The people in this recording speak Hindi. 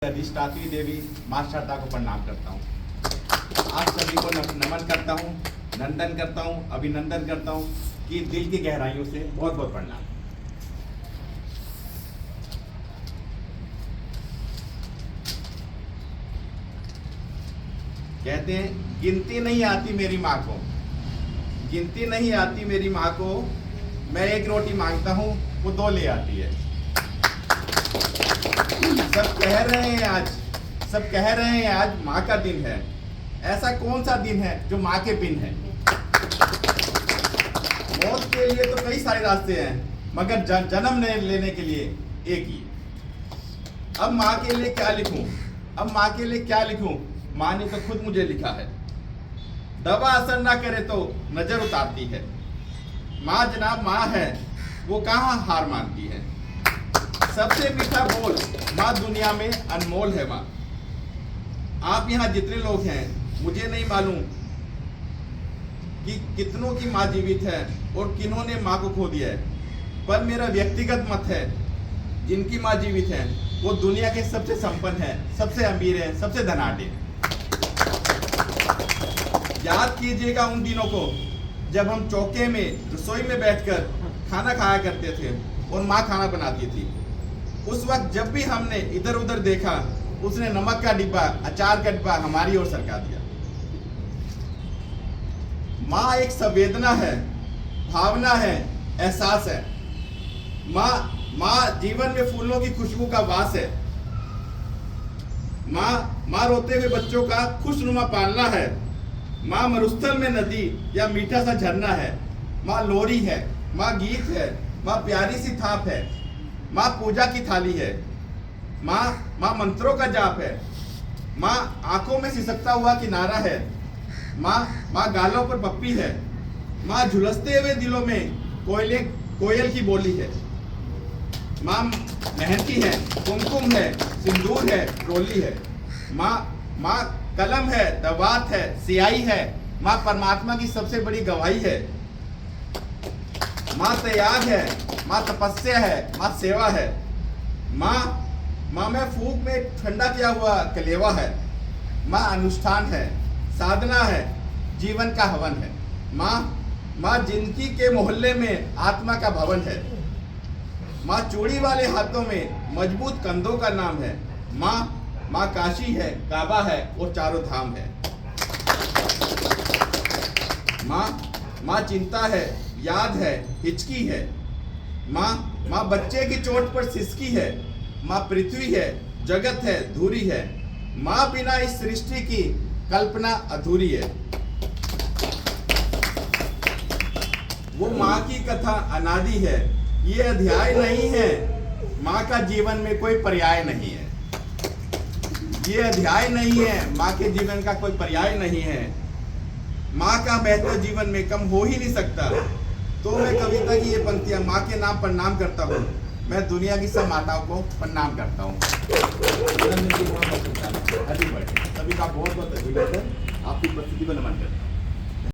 अधिष्ठात्री देवी माँ शारदा को प्रणाम करता हूँ। आप सभी को नमन करता हूँ, नंदन करता हूँ, अभिनंदन करता हूँ कि दिल की गहराइयों से बहुत बहुत प्रणाम। कहते हैं गिनती नहीं आती मेरी माँ को, गिनती नहीं आती मेरी माँ को, मैं एक रोटी मांगता हूँ वो दो ले आती है। सब कह रहे हैं आज माँ का दिन है। ऐसा कौन सा दिन है जो माँ के बिन है? मौत के लिए तो कई सारे रास्ते हैं, मगर जन्म लेने के लिए एक ही। अब माँ के लिए क्या लिखूं? माँ ने तो खुद मुझे लिखा है। दवा असर ना करे तो नजर उतारती है। माँ जनाब माँ है, वो कहाँ हार मानती है। सबसे मीठा बोल माँ दुनिया में अनमोल है। माँ आप यहाँ जितने लोग हैं, मुझे नहीं मालूम कि कितनों की माँ जीवित है और किन्हों ने माँ को खो दिया है, पर मेरा व्यक्तिगत मत है जिनकी माँ जीवित है वो दुनिया के सबसे संपन्न है, सबसे अमीर है, सबसे धनाढ्य है। याद कीजिएगा उन दिनों को जब हम चौके में रसोई में बैठकर खाना खाया करते थे और माँ खाना बनाती थी। उस वक्त जब भी हमने इधर उधर देखा, उसने नमक का डिब्बा, अचार का डिब्बा हमारी ओर सरका दिया। माँ एक संवेदना है, भावना है, एहसास है। माँ जीवन में फूलों की खुशबू का वास है। माँ रोते हुए बच्चों का खुशनुमा पालना है। माँ मरुस्थल में नदी या मीठा सा झरना है। माँ लोरी है, माँ गीत है, माँ प्यारी सी थाप है। माँ पूजा की थाली है। माँ मंत्रों का जाप है। माँ आंखों में सिसकता हुआ किनारा है। माँ गालों पर पप्पी है। माँ झुलसते हुए दिलों में कोयल की बोली है। माँ मेहंदी है, कुमकुम है, सिंदूर है, रोली है। माँ कलम है, दवात है, सियाही है। माँ परमात्मा की सबसे बड़ी गवाही है। माँ त्याग है, माँ तपस्या है, माँ सेवा है। माँ में फूक में ठंडा किया हुआ कलेवा है। माँ अनुष्ठान है, साधना है, जीवन का हवन है। माँ जिंदगी के मोहल्ले में आत्मा का भवन है। माँ चूड़ी वाले हाथों में मजबूत कंधों का नाम है। माँ काशी है, काबा है और चारों धाम है। माँ चिंता है, याद है, हिचकी है। माँ बच्चे की चोट पर सिसकी है। माँ पृथ्वी है, जगत है, धूरी है। माँ बिना इस सृष्टि की कल्पना अधूरी है। वो माँ की कथा अनादि है, ये अध्याय नहीं है। माँ का जीवन में कोई पर्याय नहीं है। ये अध्याय नहीं है, माँ के जीवन का कोई पर्याय नहीं है। माँ का महत्व जीवन में कम हो ही नहीं सकता। तो मैं कविता की ये पंक्तियां माँ के नाम प्रणाम करता हूँ। मैं दुनिया की सब माताओं को प्रणाम करता हूँ। सभी का बहुत बहुत अभिनंदन, आपकी उपस्थिति को नमन करता हूँ।